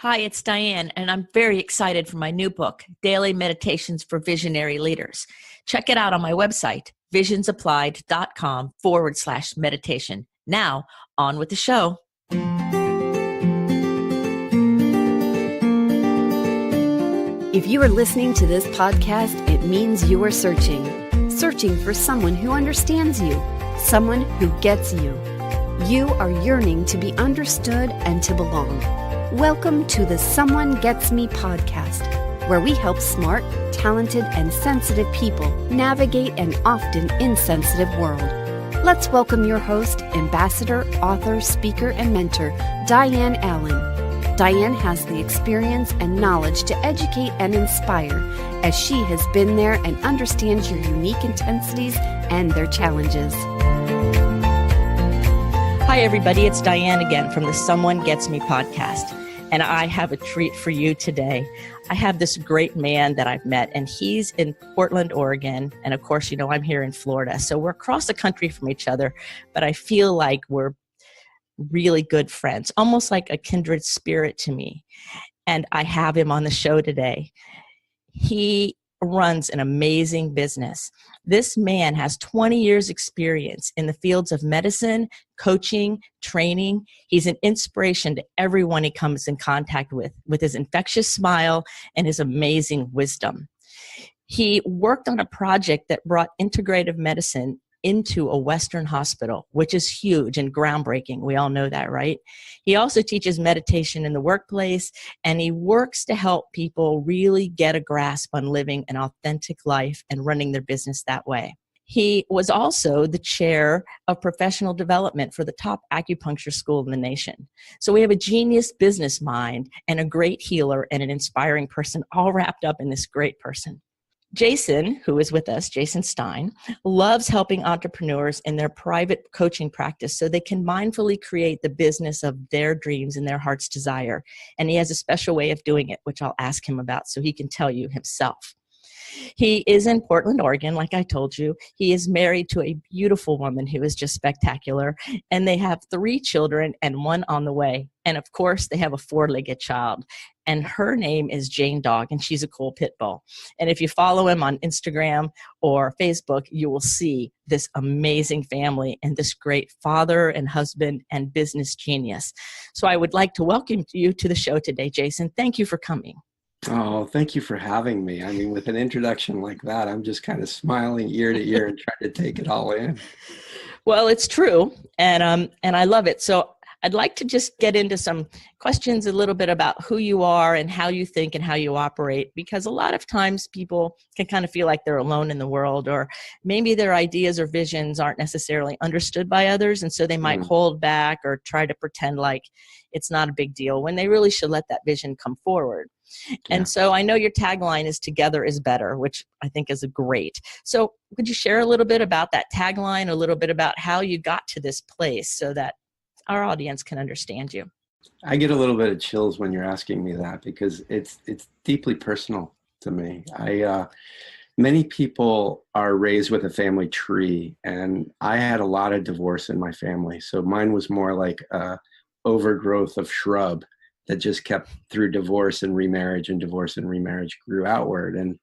Hi, it's Diane, and I'm very excited for my new book, Daily Meditations for Visionary Leaders. Check it out on my website, visionsapplied.com/meditation. Now, on with the show. If you are listening to this podcast, it means you are searching for someone who understands you, someone who gets you. You are yearning to be understood and to belong. Welcome to the Someone Gets Me podcast, where we help smart, talented, and sensitive people navigate an often insensitive world. Let's welcome your host, ambassador, author, speaker, and mentor, Diane Allen. Diane has the experience and knowledge to educate and inspire, as she has been there and understands your unique intensities and their challenges. Hi, everybody. It's Diane again from the Someone Gets Me podcast. And I have a treat for you today. I have this great man that I've met, and he's in Portland, Oregon. And of course, I'm here in Florida. So we're across the country from each other, but I feel like we're really good friends, almost like a kindred spirit to me. And I have him on the show today. He runs an amazing business. This man has 20 years experience in the fields of medicine, coaching, training. He's an inspiration to everyone he comes in contact with his infectious smile and his amazing wisdom. He worked on a project that brought integrative medicine into a Western hospital, which is huge and groundbreaking. We all know that, right? He also teaches meditation in the workplace, and he works to help people really get a grasp on living an authentic life and running their business that way. He was also the chair of professional development for the top acupuncture school in the nation. So we have a genius business mind and a great healer and an inspiring person all wrapped up in this great person. Jason, who is with us, Jason Stein, loves helping entrepreneurs in their private coaching practice so they can mindfully create the business of their dreams and their heart's desire. And he has a special way of doing it, which I'll ask him about so he can tell you himself. He is in Portland, Oregon, like I told you. He is married to a beautiful woman who is just spectacular, and they have 3 children and 1 on the way. And of course, they have a 4-legged child, and her name is Jane Dog, and she's a cool pit bull. And if you follow him on Instagram or Facebook, you will see this amazing family and this great father and husband and business genius. So I would like to welcome you to the show today, Jason. Thank you for coming. Oh, thank you for having me. I mean, with an introduction like that, I'm just kind of smiling ear to ear and trying to take it all in. Well, it's true, and I love it. So I'd like to just get into some questions a little bit about who you are and how you think and how you operate, because a lot of times people can kind of feel like they're alone in the world, or maybe their ideas or visions aren't necessarily understood by others, and so they might hold back or try to pretend like it's not a big deal when they really should let that vision come forward. And so I know your tagline is "Together is Better," which I think is great. So could you share a little bit about that tagline, a little bit about how you got to this place so that our audience can understand you? I get a little bit of chills when you're asking me that, because it's deeply personal to me. Many people are raised with a family tree, and I had a lot of divorce in my family. So mine was more like a overgrowth of shrub that just kept, through divorce and remarriage grew outward. And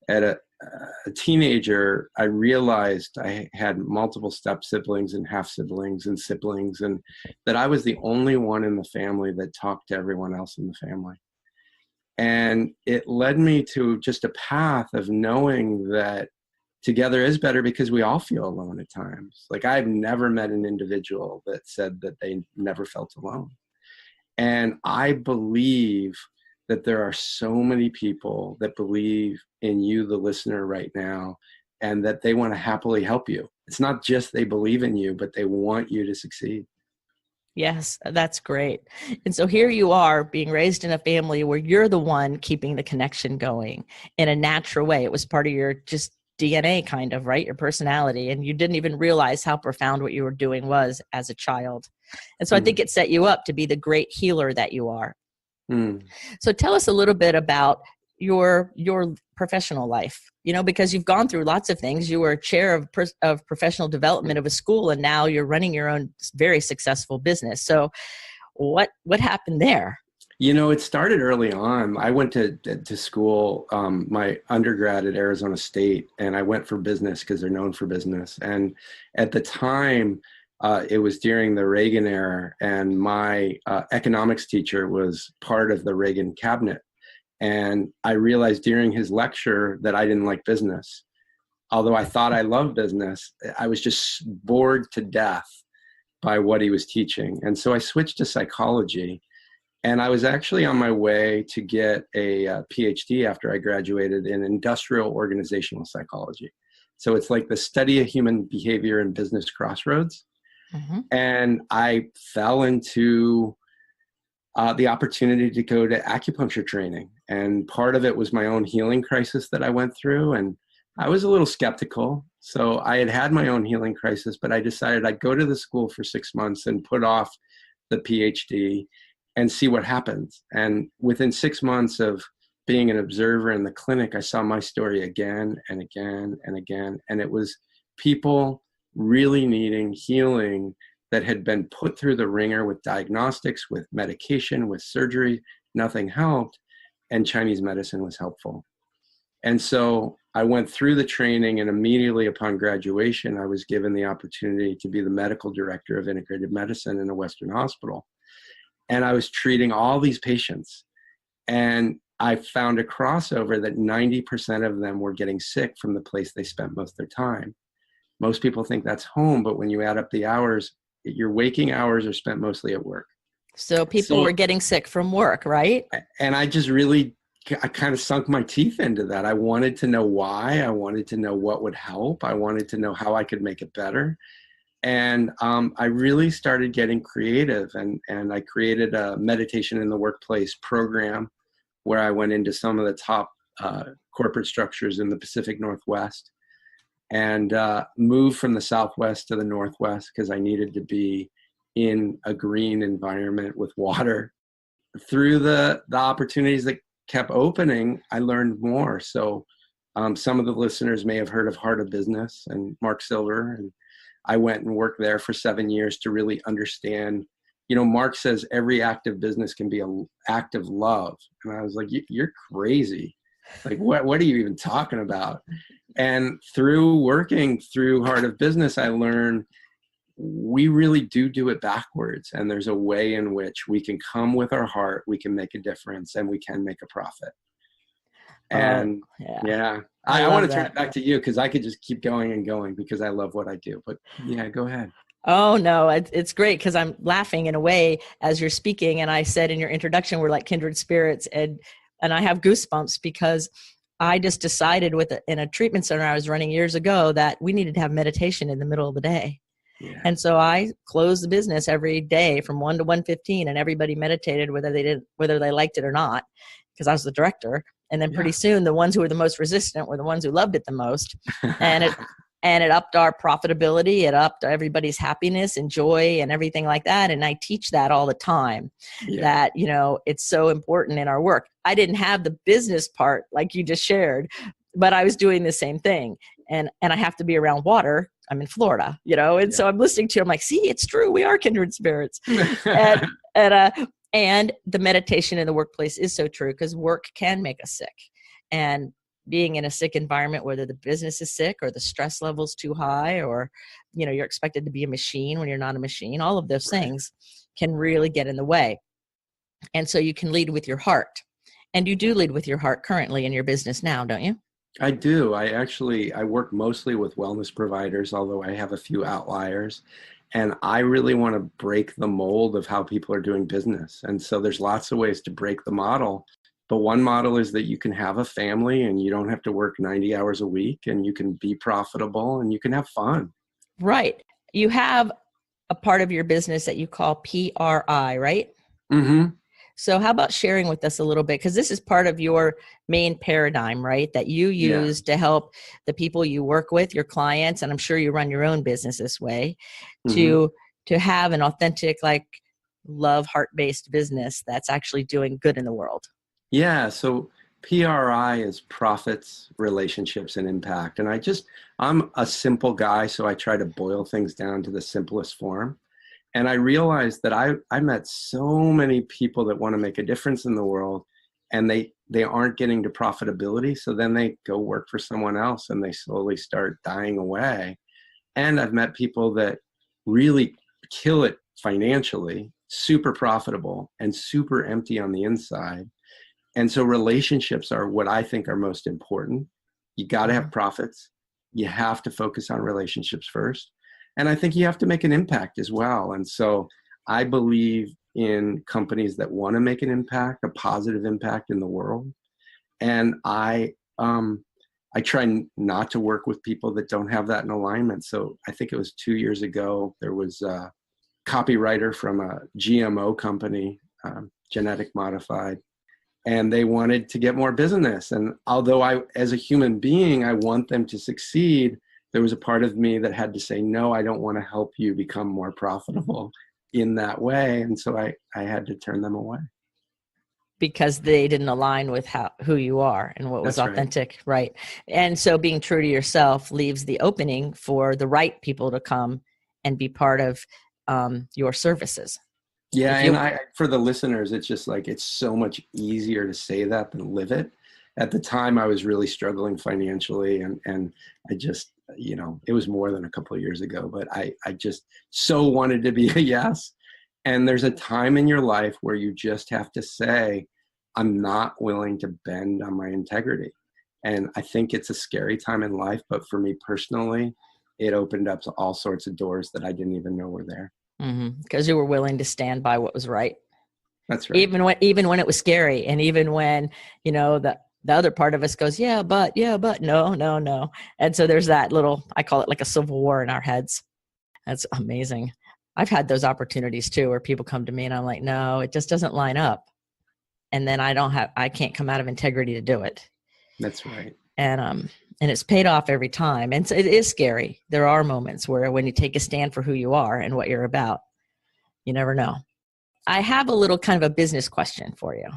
at a teenager, I realized I had multiple step siblings and half siblings and siblings, and that I was the only one in the family that talked to everyone else in the family. And it led me to just a path of knowing that together is better, because we all feel alone at times. Like, I've never met an individual that said that they never felt alone. And I believe that there are so many people that believe in you, the listener, right now, and that they want to happily help you. It's not just they believe in you, but they want you to succeed. Yes, that's great. And so here you are, being raised in a family where you're the one keeping the connection going in a natural way. It was part of your just DNA, kind of, right? Your personality. And you didn't even realize how profound what you were doing was as a child. And so I think it set you up to be the great healer that you are. So tell us a little bit about your professional life, because you've gone through lots of things. You were chair of professional development of a school, and now you're running your own very successful business. So what happened there? It started early on. I went to school, my undergrad at Arizona State, and I went for business because they're known for business. And at the time, it was during the Reagan era, and my economics teacher was part of the Reagan cabinet. And I realized during his lecture that I didn't like business. Although I thought I loved business, I was just bored to death by what he was teaching. And so I switched to psychology. And I was actually on my way to get a PhD after I graduated in industrial organizational psychology. So it's like the study of human behavior and business crossroads. Mm-hmm. And I fell into the opportunity to go to acupuncture training. And part of it was my own healing crisis that I went through. And I was a little skeptical. So I had my own healing crisis, but I decided I'd go to the school for 6 months and put off the PhD and see what happens. And within 6 months of being an observer in the clinic, I saw my story again and again and again. And it was people really needing healing that had been put through the ringer with diagnostics, with medication, with surgery. Nothing helped. And Chinese medicine was helpful. And so I went through the training, and immediately upon graduation, I was given the opportunity to be the medical director of integrated medicine in a Western hospital. And I was treating all these patients. And I found a crossover that 90% of them were getting sick from the place they spent most of their time. Most people think that's home, but when you add up the hours, your waking hours are spent mostly at work. So people were getting sick from work, right? And I kind of sunk my teeth into that. I wanted to know why. I wanted to know what would help. I wanted to know how I could make it better. And I really started getting creative, and I created a meditation in the workplace program where I went into some of the top corporate structures in the Pacific Northwest, and moved from the Southwest to the Northwest because I needed to be in a green environment with water. Through the opportunities that kept opening, I learned more. So some of the listeners may have heard of Heart of Business and Mark Silver, and I went and worked there for 7 years to really understand. Mark says every act of business can be an act of love. And I was like, you're crazy. Like, what are you even talking about? And through working through Heart of Business, I learned we really do it backwards. And there's a way in which we can come with our heart, we can make a difference, and we can make a profit. And I want to turn it back to you because I could just keep going and going because I love what I do. But yeah, go ahead. Oh, no, it's great because I'm laughing in a way as you're speaking. And I said in your introduction, we're like kindred spirits. And I have goosebumps because I just decided in a treatment center I was running years ago that we needed to have meditation in the middle of the day. Yeah. And so I closed the business every day from 1 to 1:15, and everybody meditated whether they liked it or not, because I was the director. And then pretty soon the ones who were the most resistant were the ones who loved it the most. And it upped our profitability. It upped everybody's happiness and joy and everything like that. And I teach that all the time, that, it's so important in our work. I didn't have the business part like you just shared, but I was doing the same thing. And I have to be around water. I'm in Florida, so I'm listening to, I'm like, see, it's true. We are kindred spirits. And the meditation in the workplace is so true because work can make us sick. And being in a sick environment, whether the business is sick or the stress level's too high, or, you're expected to be a machine when you're not a machine, all of those things can really get in the way. And so you can lead with your heart. And you do lead with your heart currently in your business now, don't you? I do. I work mostly with wellness providers, although I have a few outliers. And I really want to break the mold of how people are doing business. And so there's lots of ways to break the model. But one model is that you can have a family and you don't have to work 90 hours a week, and you can be profitable and you can have fun. Right. You have a part of your business that you call PRI, right? Mm-hmm. So how about sharing with us a little bit? Because this is part of your main paradigm, right? That you use to help the people you work with, your clients, and I'm sure you run your own business this way, to have an authentic, love, heart-based business that's actually doing good in the world. Yeah. So PRI is profits, relationships, and impact. And I'm a simple guy, so I try to boil things down to the simplest form. And I realized that I met so many people that want to make a difference in the world, and they aren't getting to profitability. So then they go work for someone else and they slowly start dying away. And I've met people that really kill it financially, super profitable and super empty on the inside. And so relationships are what I think are most important. You got to have profits. You have to focus on relationships first. And I think you have to make an impact as well. And so I believe in companies that want to make an impact, a positive impact in the world. And I try not to work with people that don't have that in alignment. So I think it was 2 years ago, there was a copywriter from a GMO company, genetic modified, and they wanted to get more business. And although as a human being, I want them to succeed, there was a part of me that had to say, no, I don't want to help you become more profitable in that way. And so I had to turn them away. Because they didn't align with who you are and what was authentic. Right. And so being true to yourself leaves the opening for the right people to come and be part of your services. Yeah. And for the listeners, it's just like, it's so much easier to say that than live it. At the time I was really struggling financially, and I just, it was more than a couple of years ago, but I just so wanted to be a yes. And there's a time in your life where you just have to say, I'm not willing to bend on my integrity. And I think it's a scary time in life, but for me personally, it opened up all sorts of doors that I didn't even know were there. Because you were willing to stand by what was right. That's right. Even when it was scary, and even when, the other part of us goes, yeah, but no. And so there's that little, I call it like a civil war in our heads. That's amazing. I've had those opportunities too, where people come to me and I'm like, no, it just doesn't line up. And then I can't come out of integrity to do it. That's right. And it's paid off every time. And so it is scary. There are moments where when you take a stand for who you are and what you're about, you never know. I have a little kind of a business question for you.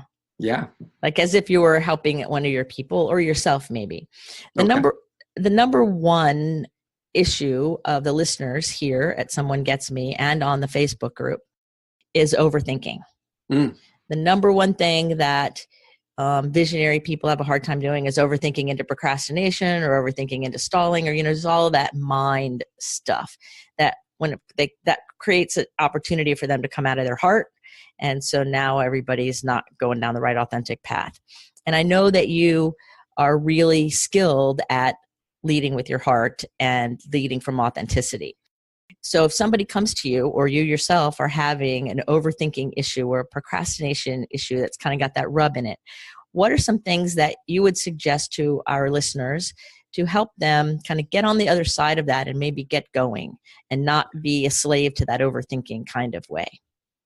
Yeah. Like as if you were helping one of your people or yourself, maybe. The number one issue of the listeners here at Someone Gets Me and on the Facebook group is overthinking. The number one thing that visionary people have a hard time doing is overthinking into procrastination or overthinking into stalling, or, there's all of that mind stuff that that creates an opportunity for them to come out of their heart. And so now everybody's not going down the right authentic path. And I know that you are really skilled at leading with your heart and leading from authenticity. So if somebody comes to you, or you yourself are having an overthinking issue or a procrastination issue that's kind of got that rub in it, what are some things that you would suggest to our listeners to help them kind of get on the other side of that and maybe get going and not be a slave to that overthinking kind of way?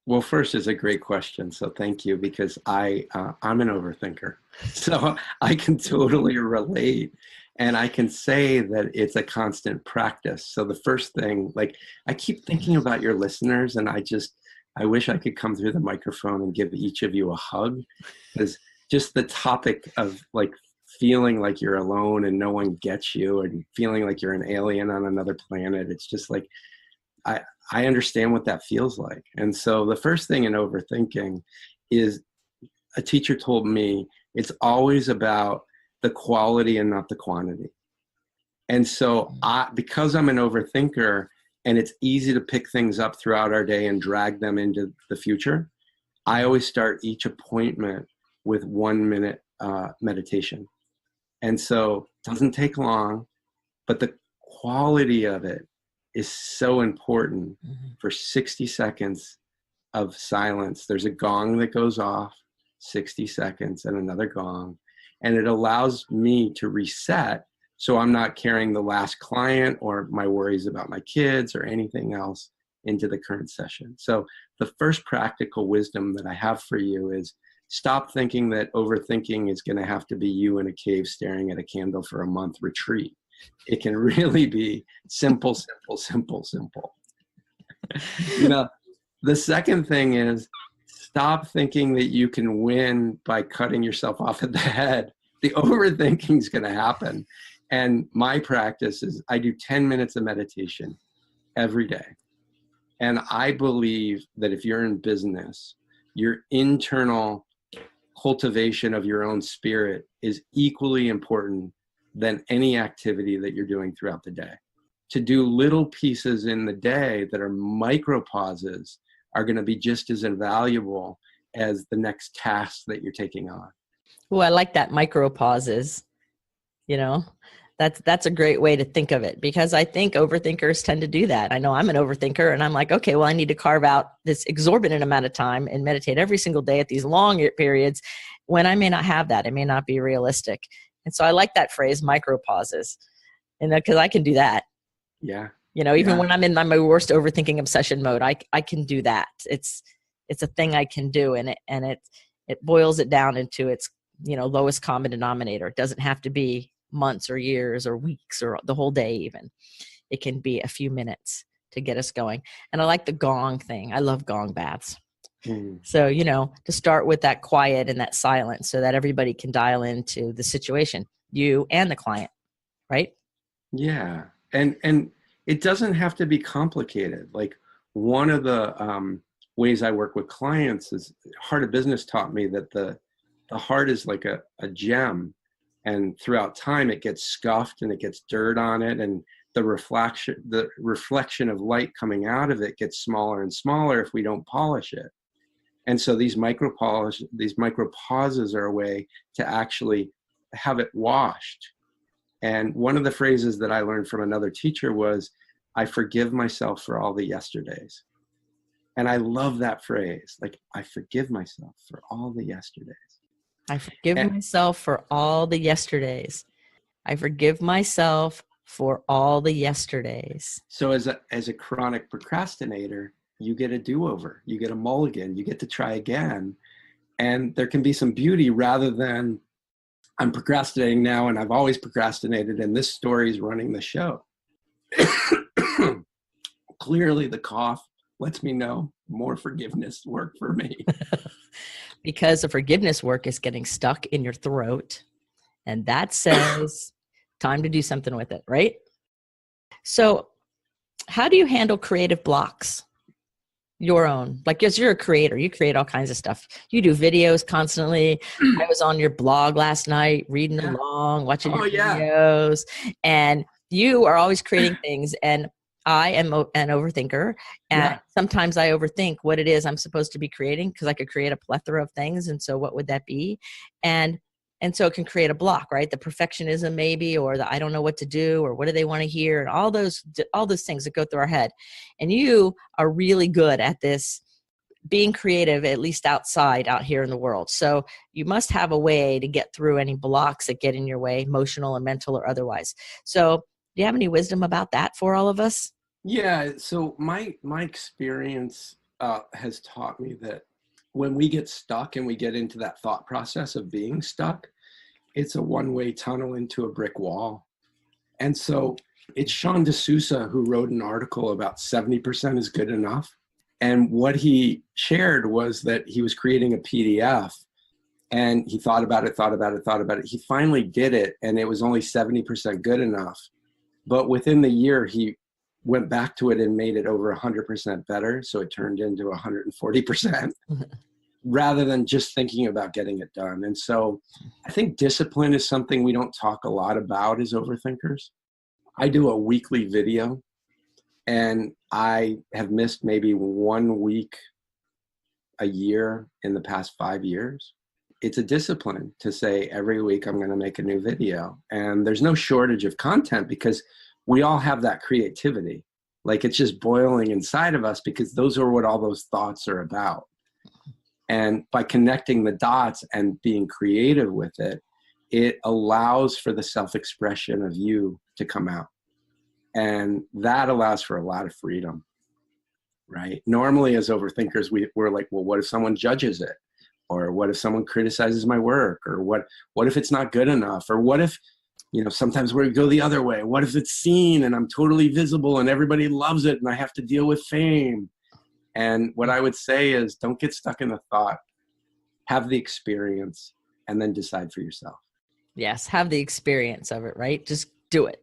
Well, first is a great question. So thank you, because I'm an overthinker. So I can totally relate. And I can say that it's a constant practice. So the first thing, like, I keep thinking about your listeners, and I wish I could come through the microphone and give each of you a hug, because just the topic of like feeling like you're alone and no one gets you, and feeling like you're an alien on another planet. It's just like, I understand what that feels like. And so the first thing in overthinking is, a teacher told me, it's always about the quality and not the quantity. And so because I'm an overthinker, and it's easy to pick things up throughout our day and drag them into the future, I always start each appointment with 1 minute meditation. And so it doesn't take long, but the quality of it is so important. For 60 seconds of silence. There's a gong that goes off, 60 seconds, and another gong. And it allows me to reset, so I'm not carrying the last client or my worries about my kids or anything else into the current session. So the first practical wisdom that I have for you is, stop thinking that overthinking is going to have to be you in a cave staring at a candle for a month retreat. It can really be simple. The second thing is, stop thinking that you can win by cutting yourself off at the head. The overthinking is going to happen. And my practice is, I do 10 minutes of meditation every day. And I believe that if you're in business, your internal cultivation of your own spirit is equally important than any activity that you're doing throughout the day. To do little pieces in the day that are micro pauses are going to be just as invaluable as the next task that you're taking on. Oh, I like that, micro pauses. You know, that's a great way to think of it, because I think overthinkers tend to do that. I know I'm an overthinker, and I'm like, okay, well, I need to carve out this exorbitant amount of time and meditate every single day at these long periods when I may not have that. It may not be realistic. And so I like that phrase, micro pauses, because I can do that. Yeah. Even when I'm in my worst overthinking obsession mode, I can do that. It's a thing I can do, and it boils it down into its, lowest common denominator. It doesn't have to be months or years or weeks or the whole day even. It can be a few minutes to get us going. And I like the gong thing. I love gong baths. So, to start with that quiet and that silence so that everybody can dial into the situation, you and the client, right? Yeah. And it doesn't have to be complicated. Like, one of the ways I work with clients is Heart of Business taught me that the heart is like a gem, and throughout time it gets scuffed and it gets dirt on it, and the reflection of light coming out of it gets smaller and smaller if we don't polish it. And so these micro pauses are a way to actually have it washed. And one of the phrases that I learned from another teacher was, I forgive myself for all the yesterdays. And I love that phrase. Like, I forgive myself for all the yesterdays. I forgive myself for all the yesterdays. I forgive myself for all the yesterdays. So as a chronic procrastinator, you get a do-over, you get a mulligan, you get to try again. And there can be some beauty rather than, I'm procrastinating now and I've always procrastinated and this story is running the show. Clearly the cough lets me know more forgiveness work for me. Because the forgiveness work is getting stuck in your throat. And that says time to do something with it, right? So how do you handle creative blocks? Your own, like, as you're a creator, you create all kinds of stuff. You do videos constantly. I was on your blog last night, reading along, watching your videos, and you are always creating things. And I am an overthinker, and sometimes I overthink what it is I'm supposed to be creating, because I could create a plethora of things. And so what would that be? And so it can create a block, right? The perfectionism maybe, or the I don't know what to do, or what do they want to hear, and all those things that go through our head. And you are really good at this, being creative, at least out here in the world. So you must have a way to get through any blocks that get in your way, emotional or mental or otherwise. So do you have any wisdom about that for all of us? Yeah. So my experience has taught me that when we get stuck and we get into that thought process of being stuck, it's a one-way tunnel into a brick wall. And so it's Sean D'Souza who wrote an article about 70% is good enough. And what he shared was that he was creating a PDF and he thought about it. He finally did it, and it was only 70% good enough. But within the year, he went back to it and made it over 100% better. So it turned into 140%. Rather than just thinking about getting it done. And so I think discipline is something we don't talk a lot about as overthinkers. I do a weekly video, and I have missed maybe 1 week a year in the past 5 years. It's a discipline to say every week I'm going to make a new video. And there's no shortage of content because we all have that creativity. Like, it's just boiling inside of us because those are what all those thoughts are about. And by connecting the dots and being creative with it, it allows for the self-expression of you to come out. And that allows for a lot of freedom, right? Normally as overthinkers, we're like, well, what if someone judges it? Or what if someone criticizes my work? Or what if it's not good enough? Or what if, sometimes we go the other way. What if it's seen and I'm totally visible and everybody loves it and I have to deal with fame? And what I would say is, don't get stuck in the thought, have the experience, and then decide for yourself. Yes, have the experience of it, right? Just do it.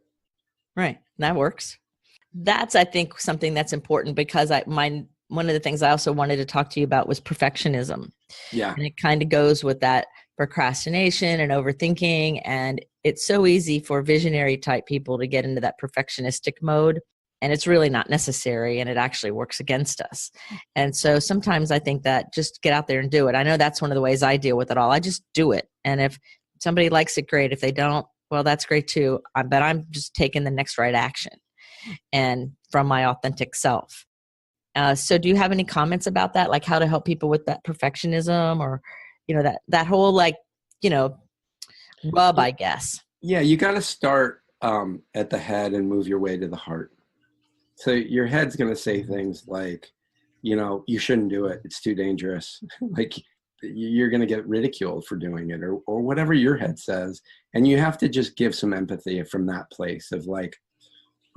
Right. That works. That's, I think, something that's important because one of the things I also wanted to talk to you about was perfectionism. Yeah. And it kind of goes with that procrastination and overthinking. And it's so easy for visionary type people to get into that perfectionistic mode. And it's really not necessary. And it actually works against us. And so sometimes I think that just get out there and do it. I know that's one of the ways I deal with it all. I just do it. And if somebody likes it, great. If they don't, well, that's great too. But I'm just taking the next right action and from my authentic self. So do you have any comments about that? Like how to help people with that perfectionism or, that whole rub, I guess. Yeah. You got to start at the head and move your way to the heart. So your head's going to say things like, you shouldn't do it. It's too dangerous. Like you're going to get ridiculed for doing it or whatever your head says. And you have to just give some empathy from that place of like,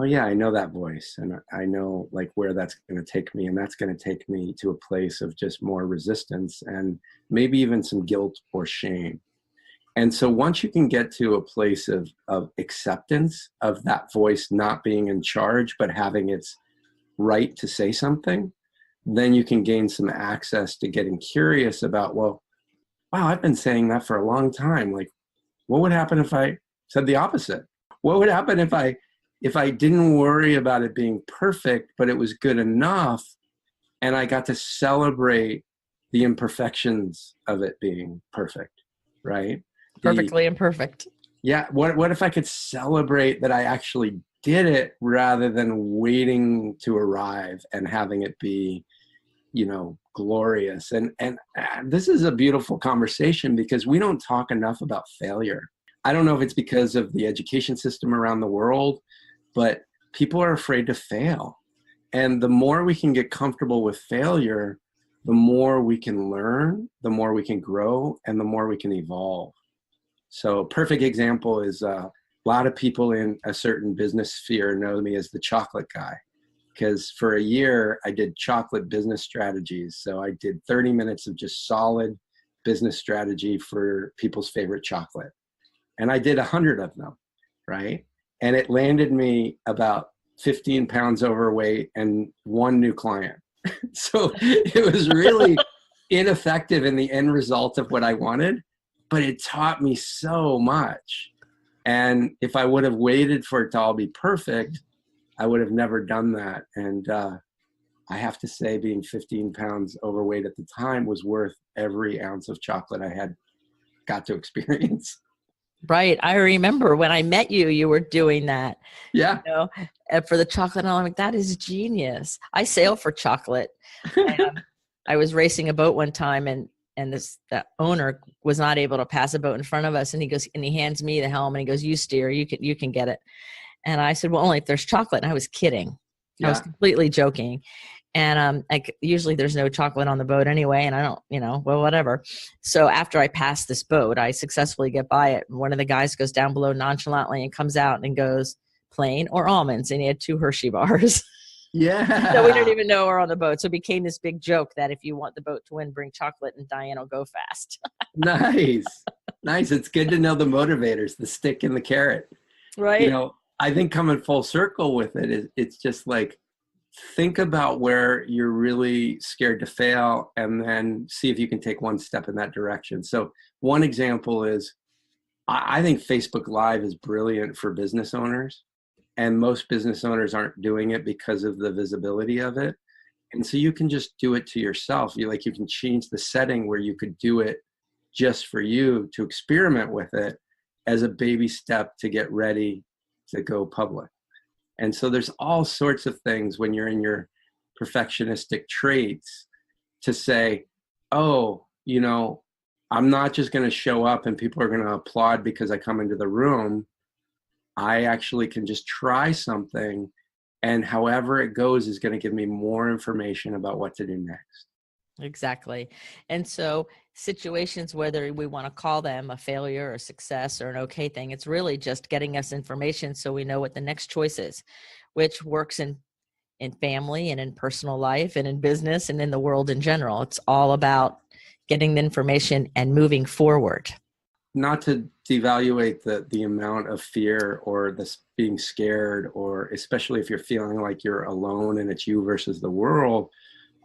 oh yeah, I know that voice and I know like where that's going to take me. And that's going to take me to a place of just more resistance and maybe even some guilt or shame. And so once you can get to a place of acceptance of that voice not being in charge, but having its right to say something, then you can gain some access to getting curious about, well, wow, I've been saying that for a long time. Like, what would happen if I said the opposite? What would happen if I didn't worry about it being perfect, but it was good enough and I got to celebrate the imperfections of it being perfect, right? Perfectly imperfect. Yeah. What if I could celebrate that I actually did it rather than waiting to arrive and having it be, glorious. And this is a beautiful conversation because we don't talk enough about failure. I don't know if it's because of the education system around the world, but people are afraid to fail. And the more we can get comfortable with failure, the more we can learn, the more we can grow, and the more we can evolve. So perfect example is a lot of people in a certain business sphere know me as the chocolate guy. Because for a year, I did chocolate business strategies. So I did 30 minutes of just solid business strategy for people's favorite chocolate. And I did 100 of them, right? And it landed me about 15 pounds overweight and one new client. So it was really ineffective in the end result of what I wanted, but it taught me so much. And if I would have waited for it to all be perfect, I would have never done that. And I have to say being 15 pounds overweight at the time was worth every ounce of chocolate I had got to experience. Right. I remember when I met you, you were doing that. Yeah. And for the chocolate. And I'm like, that is genius. I sail for chocolate. I was racing a boat one time and the owner was not able to pass a boat in front of us. And he hands me the helm and he goes, you steer, you can get it. And I said, well, only if there's chocolate. And I was kidding. Yeah. I was completely joking. And usually there's no chocolate on the boat anyway. And I don't, well, whatever. So after I pass this boat, I successfully get by it. And one of the guys goes down below nonchalantly and comes out and goes, plain or almonds? And he had 2 Hershey bars. Yeah. So we didn't even know we're on the boat. So it became this big joke that if you want the boat to win, bring chocolate and Diane will go fast. Nice. Nice. It's good to know the motivators, the stick and the carrot. Right. I think coming full circle with it, it's just like, think about where you're really scared to fail and then see if you can take one step in that direction. So one example is, I think Facebook Live is brilliant for business owners, and most business owners aren't doing it because of the visibility of it. And so you can just do it to yourself. You can change the setting where you could do it just for you to experiment with it as a baby step to get ready to go public. And so there's all sorts of things when you're in your perfectionistic traits to say, oh, I'm not just going to show up and people are going to applaud because I come into the room. I actually can just try something, and however it goes is going to give me more information about what to do next. Exactly. And so situations, whether we want to call them a failure or success or an okay thing, it's really just getting us information so we know what the next choice is, which works in family and in personal life and in business and in the world in general. It's all about getting the information and moving forward. not to devaluate the amount of fear or this being scared, or especially if you're feeling like you're alone and it's you versus the world,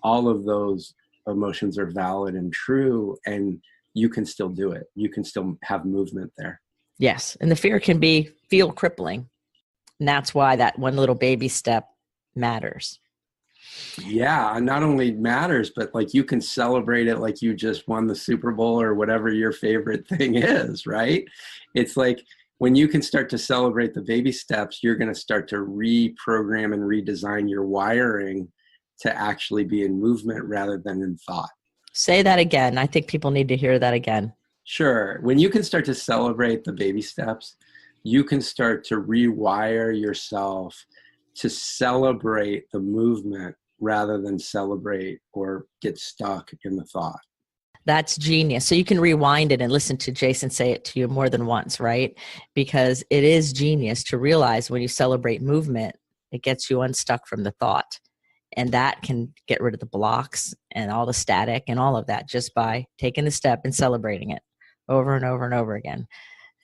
all of those emotions are valid and true, and you can still do it. You can still have movement there. Yes. And the fear can feel crippling. And that's why that one little baby step matters. Yeah, not only matters, but like you can celebrate it like you just won the Super Bowl or whatever your favorite thing is, right? It's like when you can start to celebrate the baby steps, you're going to start to reprogram and redesign your wiring to actually be in movement rather than in thought. Say that again. I think people need to hear that again. Sure. When you can start to celebrate the baby steps, you can start to rewire yourself to celebrate the movement rather than celebrate or get stuck in the thought. That's genius. So you can rewind it and listen to Jason say it to you more than once, right? Because it is genius to realize when you celebrate movement, it gets you unstuck from the thought. And that can get rid of the blocks and all the static and all of that just by taking the step and celebrating it over and over and over again.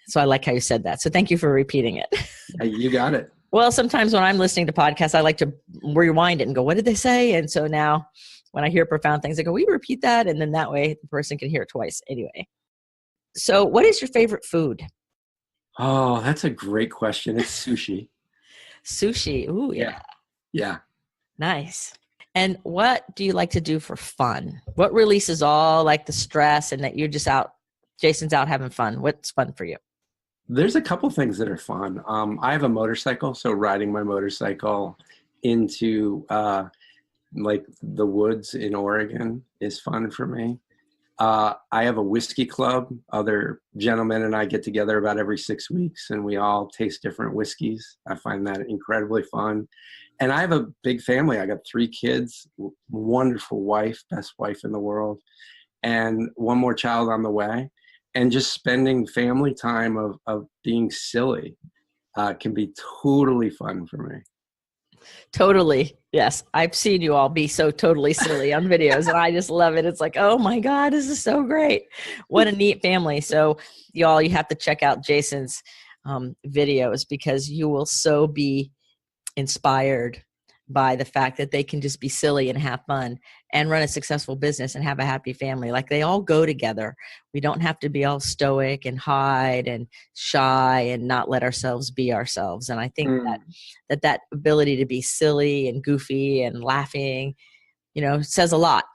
So I like how you said that. So thank you for repeating it. You got it. Well, sometimes when I'm listening to podcasts, I like to rewind it and go, what did they say? And so now when I hear profound things, I go, will you repeat that? And then that way the person can hear it twice anyway. So what is your favorite food? Oh, that's a great question. It's sushi. Sushi. Ooh, yeah. Yeah. Nice. And what do you like to do for fun? What releases all like the stress and that you're just out, Jason's out having fun? What's fun for you? There's a couple things that are fun. I have a motorcycle, so riding my motorcycle into like the woods in Oregon is fun for me. I have a whiskey club. Other gentlemen and I get together about every 6 weeks and we all taste different whiskeys. I find that incredibly fun. And I have a big family. I got 3 kids, wonderful wife, best wife in the world, and one more child on the way. And just spending family time of being silly can be totally fun for me. Totally. Yes. I've seen you all be so totally silly on videos and I just love it. It's like, oh my God, this is so great. What a neat family. So you have to check out Jason's videos because you will so be inspired by the fact that they can just be silly and have fun and run a successful business and have a happy family. Like they all go together. We don't have to be all stoic and hide and shy and not let ourselves be ourselves. And I think that ability to be silly and goofy and laughing, says a lot,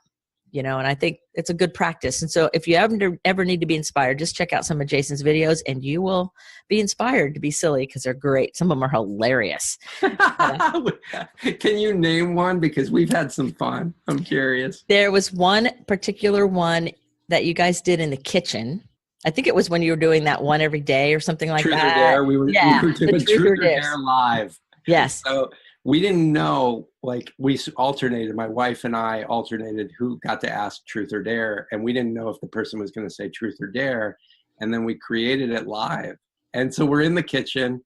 and I think it's a good practice. And so if you ever need to be inspired, just check out some of Jason's videos and you will be inspired to be silly because they're great. Some of them are hilarious. Can you name one? Because we've had some fun. I'm curious. There was one particular one that you guys did in the kitchen. I think it was when you were doing that one every day or something like Truth that. Or Dare. We were doing Truth or Dare live. Yes. So we didn't know, like we alternated, my wife and I alternated who got to ask Truth or Dare. And we didn't know if the person was going to say Truth or Dare. And then we created it live. And so we're in the kitchen.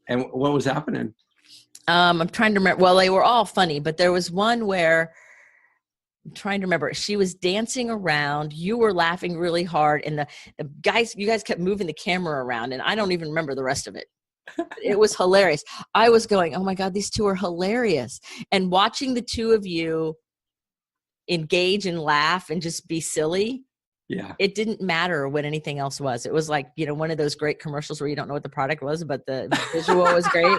And what was happening? I'm trying to remember. Well, they were all funny, but there was one where I'm trying to remember. She was dancing around. You were laughing really hard. And you guys kept moving the camera around. And I don't even remember the rest of it. It was hilarious. I was going, oh my God, these two are hilarious. And watching the two of you engage and laugh and just be silly. Yeah. It didn't matter what anything else was. It was like, one of those great commercials where you don't know what the product was, but the visual was great,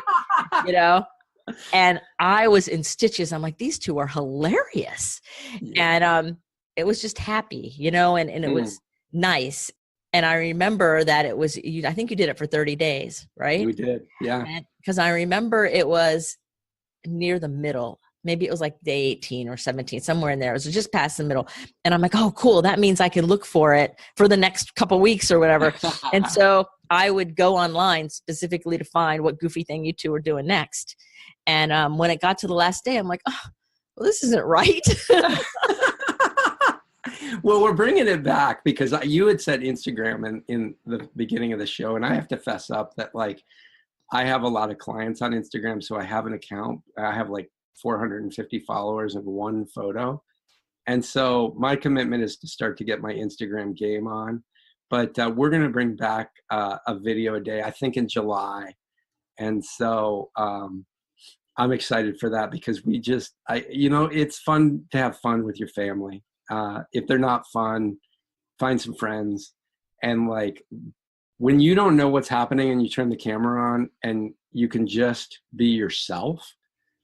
and I was in stitches. I'm like, these two are hilarious. Yeah. And it was just happy, and it was nice. And I remember that it was, I think you did it for 30 days, right? We did, yeah. Because I remember it was near the middle. Maybe it was like day 18 or 17, somewhere in there. It was just past the middle. And I'm like, oh, cool. That means I can look for it for the next couple of weeks or whatever. And so I would go online specifically to find what goofy thing you two were doing next. And when it got to the last day, I'm like, oh, well, this isn't right. Well, we're bringing it back because you had said Instagram in the beginning of the show. And I have to fess up that I have a lot of clients on Instagram. So I have an account. I have 450 followers and one photo. And so my commitment is to start to get my Instagram game on. but we're going to bring back a video a day, I think in July. And so I'm excited for that because it's fun to have fun with your family. If they're not fun, find some friends. And like, when you don't know what's happening and you turn the camera on and you can just be yourself,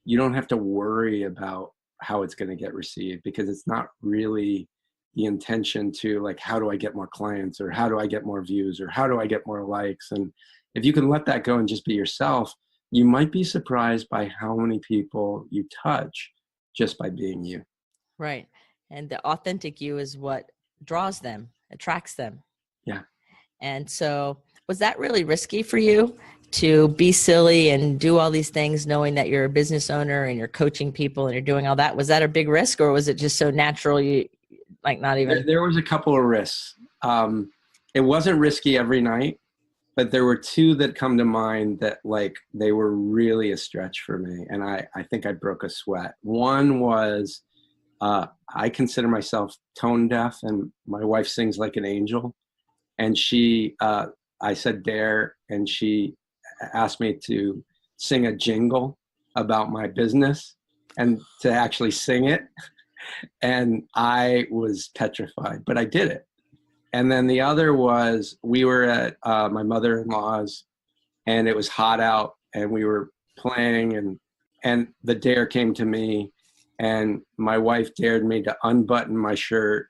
you don't have to worry about how it's going to get received, because it's not really the intention to like, how do I get more clients, or how do I get more views, or how do I get more likes? And if you can let that go and just be yourself, you might be surprised by how many people you touch just by being you. Right. And the authentic you is what draws them, attracts them. Yeah. And so was that really risky for you to be silly and do all these things, knowing that you're a business owner and you're coaching people and you're doing all that? Was that a big risk, or was it just so natural you like not even? There was a couple of risks. It wasn't risky every night, but there were two that come to mind that like they were really a stretch for me. And I think I broke a sweat. One was I consider myself tone deaf, and my wife sings like an angel. And I said dare, and she asked me to sing a jingle about my business and to actually sing it. And I was petrified, but I did it. And then the other was, we were at my mother-in-law's, and it was hot out, and we were playing, and the dare came to me, and my wife dared me to unbutton my shirt,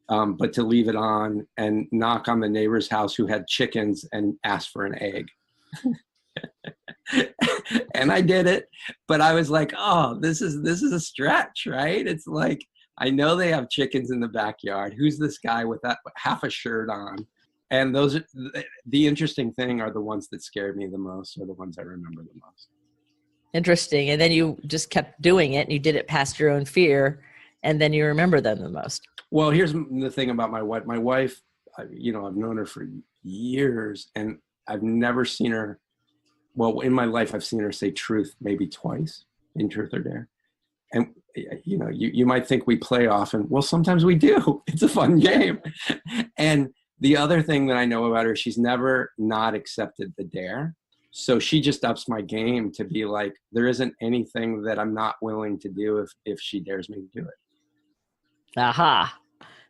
but to leave it on and knock on the neighbor's house who had chickens and ask for an egg. And I did it, but I was like, oh, this is a stretch, right? It's like, I know they have chickens in the backyard. Who's this guy with that half a shirt on? And those are the interesting thing, are the ones that scared me the most, or the ones I remember the most. Interesting. And then you just kept doing it, and you did it past your own fear, and then you remember them the most. Well, here's the thing about my wife. My wife, I've known her for years, and I've never seen her. Well, in my life, I've seen her say truth maybe twice in Truth or Dare. And, you might think we play often. Well, sometimes we do. It's a fun game. And the other thing that I know about her, she's never not accepted the dare. So she just ups my game to be like, there isn't anything that I'm not willing to do if she dares me to do it. Aha.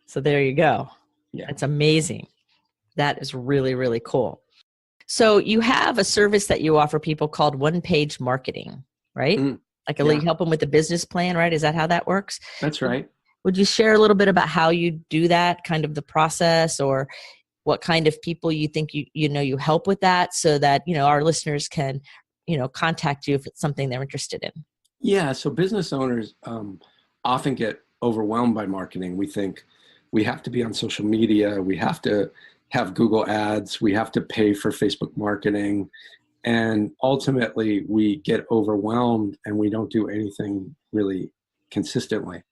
So there you go. Yeah. That's amazing. That is really, really cool. So you have a service that you offer people called one-page marketing, right? Like you help them with the business plan, right? Is that how that works? That's right. Would you share a little bit about how you do that, kind of the process, or what kind of people you think you help with that, so that, our listeners can, contact you if it's something they're interested in? Yeah. So business owners often get overwhelmed by marketing. We think we have to be on social media. We have to have Google ads. We have to pay for Facebook marketing. And ultimately we get overwhelmed and we don't do anything really consistently.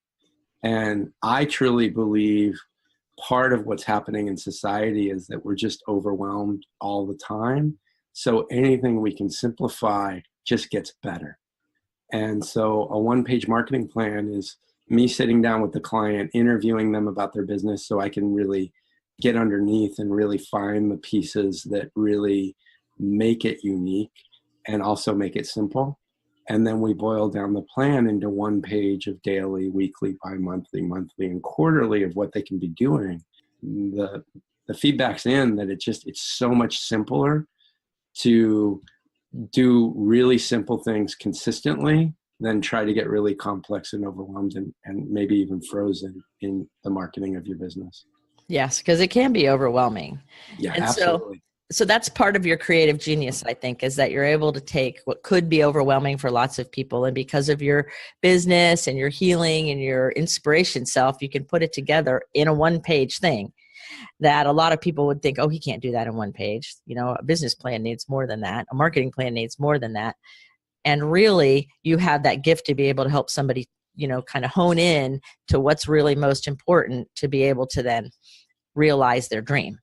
And I truly believe part of what's happening in society is that we're just overwhelmed all the time. So anything we can simplify just gets better. And so a one-page marketing plan is me sitting down with the client, interviewing them about their business, so I can really get underneath and really find the pieces that really make it unique and also make it simple. And then we boil down the plan into one page of daily, weekly, bi-monthly, monthly, and quarterly of what they can be doing. The feedback's in that it's so much simpler to do really simple things consistently than try to get really complex and overwhelmed and maybe even frozen in the marketing of your business. Yes, because it can be overwhelming. Yeah, and absolutely. So that's part of your creative genius, I think, is that you're able to take what could be overwhelming for lots of people, and because of your business and your healing and your inspiration self, you can put it together in a one-page thing that a lot of people would think, oh, he can't do that in one page. A business plan needs more than that. A marketing plan needs more than that. And really, you have that gift to be able to help somebody, kind of hone in to what's really most important to be able to then realize their dream.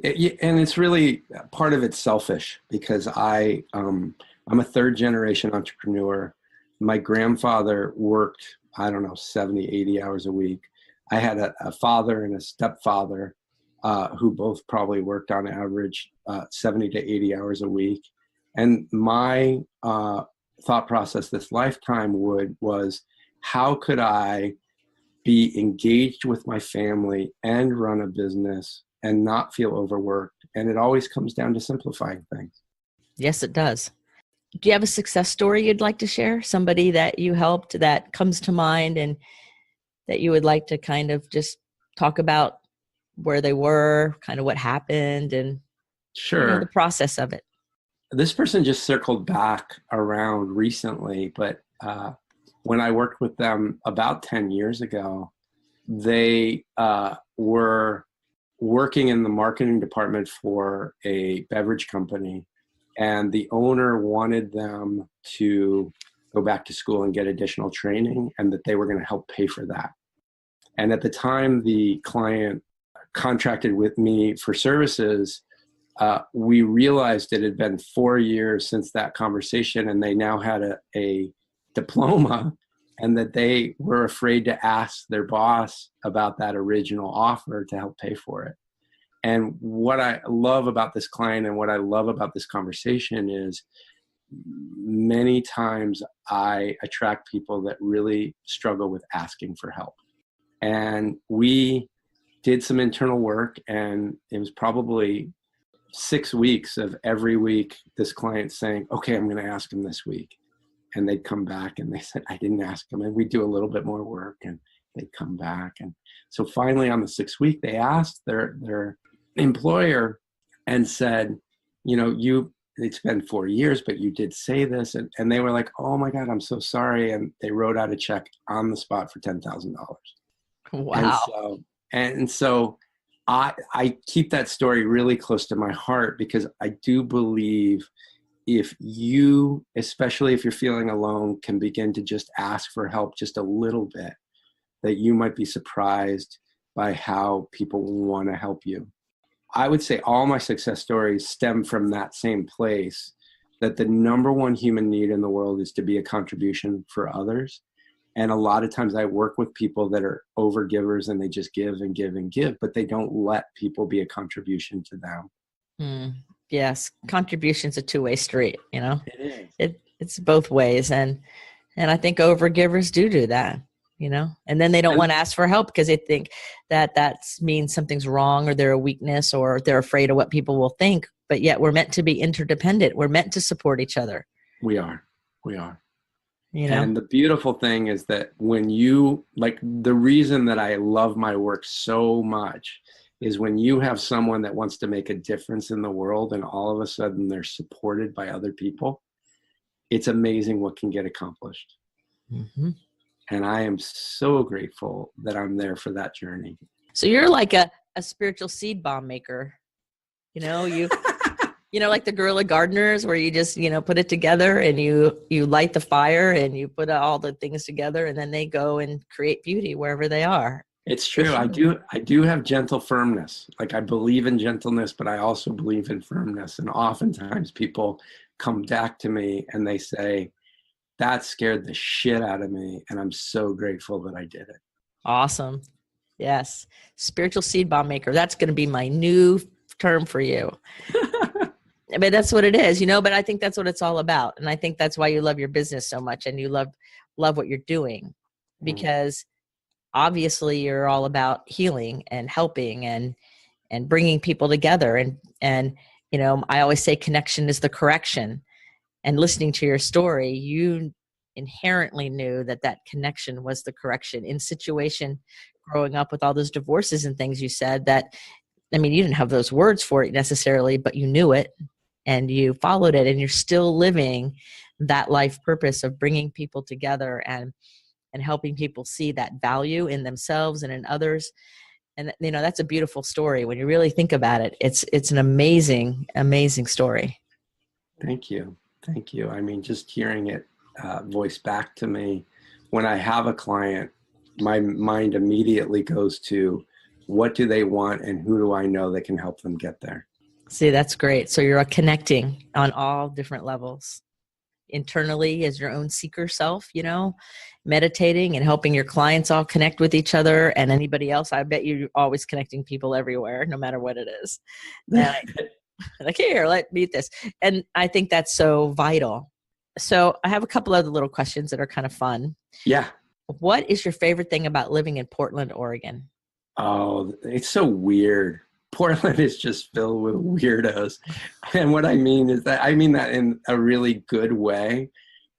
And it's really, part of it's selfish, because I'm a third generation entrepreneur. My grandfather worked, 70, 80 hours a week. I had a father and a stepfather who both probably worked on average 70 to 80 hours a week. And my thought process this lifetime was how could I be engaged with my family and run a business and not feel overworked? And it always comes down to simplifying things. Yes, it does. Do you have a success story you'd like to share? Somebody that you helped that comes to mind and that you would like to kind of just talk about where they were, kind of what happened, and Sure. the process of it. This person just circled back around recently, but when I worked with them about 10 years ago, they were working in the marketing department for a beverage company, and the owner wanted them to go back to school and get additional training, and that they were going to help pay for that. And at the time the client contracted with me for services, we realized it had been 4 years since that conversation, and they now had a diploma, and that they were afraid to ask their boss about that original offer to help pay for it. And what I love about this client and what I love about this conversation is many times I attract people that really struggle with asking for help. And we did some internal work, and it was probably 6 weeks of every week this client saying, okay, I'm going to ask him this week. And they'd come back and they said, I didn't ask him. And we'd do a little bit more work, and they'd come back. And so finally on the 6th week, they asked their employer and said, it's been 4 years, but you did say this. And they were like, oh my God, I'm so sorry. And they wrote out a check on the spot for $10,000. Wow. And so I keep that story really close to my heart, because I do believe if you, especially if you're feeling alone, can begin to just ask for help just a little bit, that you might be surprised by how people want to help you. I would say all my success stories stem from that same place, that the number one human need in the world is to be a contribution for others. And a lot of times I work with people that are overgivers, and they just give and give and give, but they don't let people be a contribution to them. Yes. Contribution's a two-way street, It is. It's both ways. And I think overgivers do that, and then they don't want to ask for help because they think that means something's wrong, or they're a weakness, or they're afraid of what people will think. But yet we're meant to be interdependent. We're meant to support each other. We are. And the beautiful thing is that when you, like, the reason that I love my work so much is when you have someone that wants to make a difference in the world, and all of a sudden they're supported by other people, it's amazing what can get accomplished. Mm-hmm. And I am so grateful that I'm there for that journey. So you're like a spiritual seed bomb maker. Like the guerrilla gardeners, where you just, put it together, and you light the fire, and you put all the things together, and then they go and create beauty wherever they are. It's true. I do have gentle firmness. Like, I believe in gentleness, but I also believe in firmness. And oftentimes people come back to me and they say, that scared the shit out of me, and I'm so grateful that I did it. Awesome. Yes. Spiritual seed bomb maker. That's going to be my new term for you. I mean, that's what it is, but I think that's what it's all about. And I think that's why you love your business so much, and you love what you're doing, because obviously you're all about healing and helping and bringing people together. And I always say connection is the correction. And listening to your story, you inherently knew that connection was the correction in situation growing up with all those divorces and things. You said that, you didn't have those words for it necessarily, but you knew it and you followed it, and you're still living that life purpose of bringing people together and helping people see that value in themselves and in others. And, that's a beautiful story. When you really think about it, it's an amazing, amazing story. Thank you. Just hearing it voiced back to me, when I have a client, my mind immediately goes to, what do they want, and who do I know that can help them get there? See, that's great. So you're connecting on all different levels. internally as your own seeker self, meditating and helping your clients all connect with each other and anybody else. I bet you're always connecting people everywhere, no matter what it is. And like, here, let me eat this. And I think that's so vital. So I have a couple other little questions that are kind of fun. Yeah. What is your favorite thing about living in Portland, Oregon? Oh, it's so weird. Portland is just filled with weirdos. And what I mean is that, I mean that in a really good way,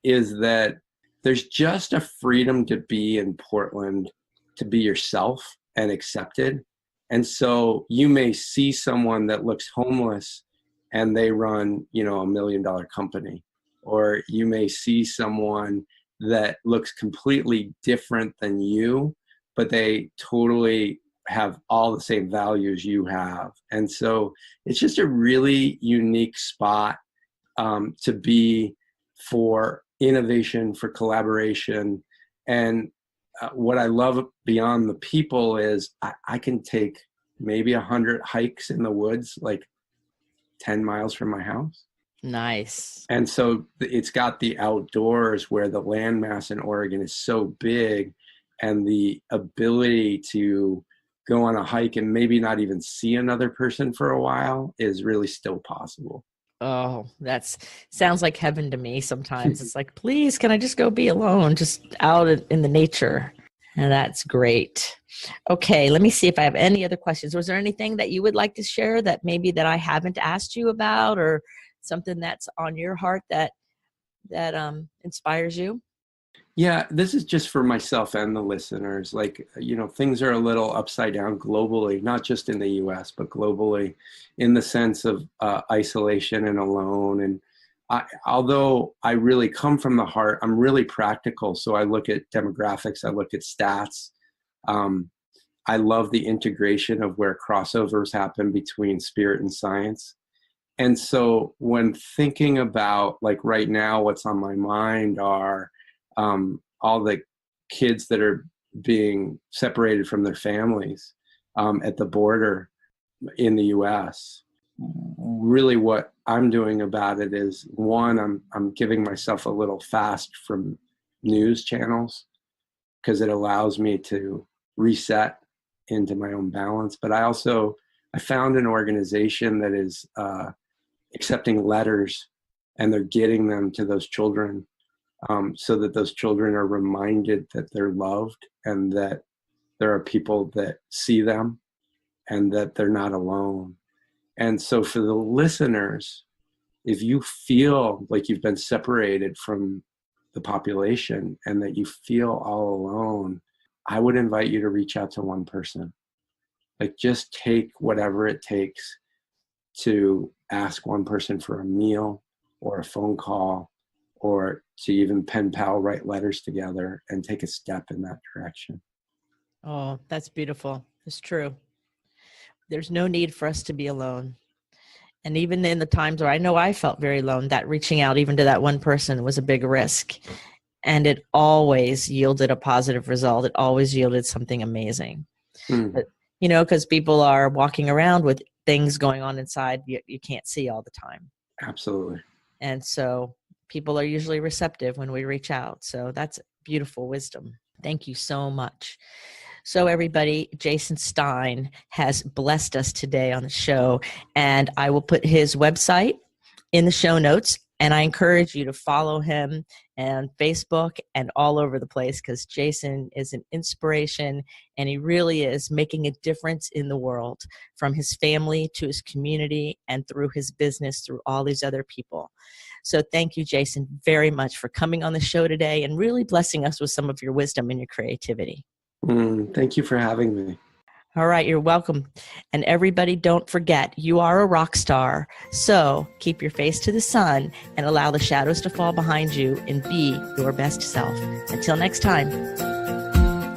is that there's just a freedom to be in Portland, to be yourself and accepted. And so you may see someone that looks homeless and they run, $1 million company. Or you may see someone that looks completely different than you, but they totally have all the same values you have. And so it's just a really unique spot to be for innovation, for collaboration. And what I love beyond the people is I can take maybe 100 hikes in the woods, like 10 miles from my house. Nice. And so it's got the outdoors where the landmass in Oregon is so big, and the ability to go on a hike and maybe not even see another person for a while is really still possible. Oh, that sounds like heaven to me sometimes. It's like, please, can I just go be alone, just out in the nature? And that's great. Okay, let me see if I have any other questions. Was there anything that you would like to share that I haven't asked you about, or something that's on your heart that inspires you? Yeah, this is just for myself and the listeners. Like, things are a little upside down globally, not just in the US, but globally, in the sense of isolation and alone. And although I really come from the heart, I'm really practical. So I look at demographics, I look at stats. I love the integration of where crossovers happen between spirit and science. And so when thinking about, like, right now, what's on my mind are all the kids that are being separated from their families at the border in the US. Really what I'm doing about it is, one, I'm giving myself a little fast from news channels because it allows me to reset into my own balance. But I found an organization that is accepting letters, and they're getting them to those children so that those children are reminded that they're loved and that there are people that see them and that they're not alone. And so for the listeners, if you feel like you've been separated from the population and that you feel all alone, I would invite you to reach out to one person. Like, just take whatever it takes to ask one person for a meal or a phone call, or to even pen pal write letters together and take a step in that direction. Oh, that's beautiful. It's true. There's no need for us to be alone. And even in the times where I know I felt very alone, that reaching out even to that one person was a big risk. And it always yielded a positive result. It always yielded something amazing. But, because people are walking around with things going on inside you can't see all the time. Absolutely. And so people are usually receptive when we reach out. So that's beautiful wisdom. Thank you so much. So everybody, Jason Stein has blessed us today on the show, and I will put his website in the show notes. And I encourage you to follow him on Facebook and all over the place, because Jason is an inspiration, and he really is making a difference in the world, from his family to his community and through his business, through all these other people. So thank you, Jason, very much for coming on the show today and really blessing us with some of your wisdom and your creativity. Thank you for having me. All right, you're welcome. And everybody, don't forget, you are a rock star. So keep your face to the sun and allow the shadows to fall behind you and be your best self. Until next time.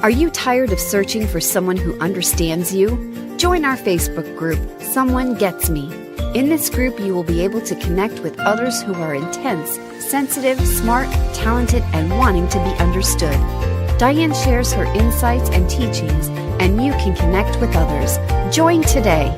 Are you tired of searching for someone who understands you? Join our Facebook group, Someone Gets Me. In this group, you will be able to connect with others who are intense, sensitive, smart, talented, and wanting to be understood. Diane shares her insights and teachings, and you can connect with others. Join today.